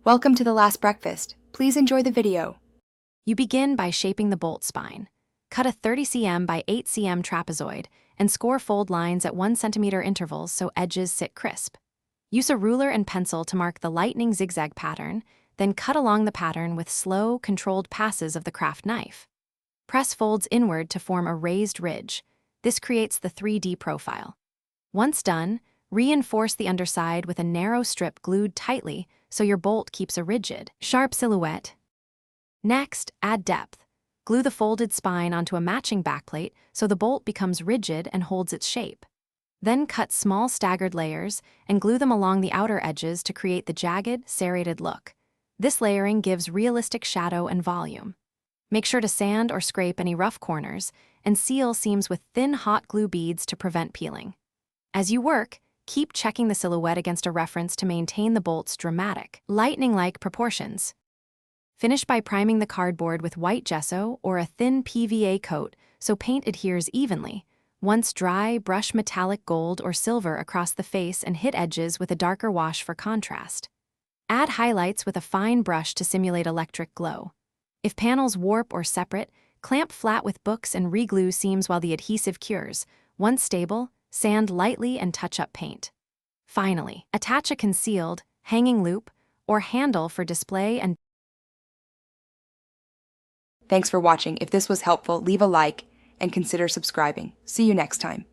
Welcome to the last breakfast. Please enjoy the video. You begin by shaping the bolt spine. Cut a 30 cm by 8 cm trapezoid and score fold lines at 1 cm intervals so edges sit crisp. Use a ruler and pencil to mark the lightning zigzag pattern, then cut along the pattern with slow, controlled passes of the craft knife. Press folds inward to form a raised ridge. This creates the 3D profile. Once done, reinforce the underside with a narrow strip glued tightly so your bolt keeps a rigid, sharp silhouette. Next, add depth. Glue the folded spine onto a matching backplate so the bolt becomes rigid and holds its shape. Then cut small staggered layers and glue them along the outer edges to create the jagged, serrated look. This layering gives realistic shadow and volume. Make sure to sand or scrape any rough corners and seal seams with thin hot glue beads to prevent peeling. As you work, keep checking the silhouette against a reference to maintain the bolt's dramatic, lightning-like proportions. Finish by priming the cardboard with white gesso or a thin PVA coat so paint adheres evenly. Once dry, brush metallic gold or silver across the face and hit edges with a darker wash for contrast. Add highlights with a fine brush to simulate electric glow. If panels warp or separate, clamp flat with books and re-glue seams while the adhesive cures. Once stable, sand lightly and touch up paint. Finally, attach a concealed, hanging loop, or handle for display and Thanks for watching. If this was helpful, leave a like and consider subscribing. See you next time.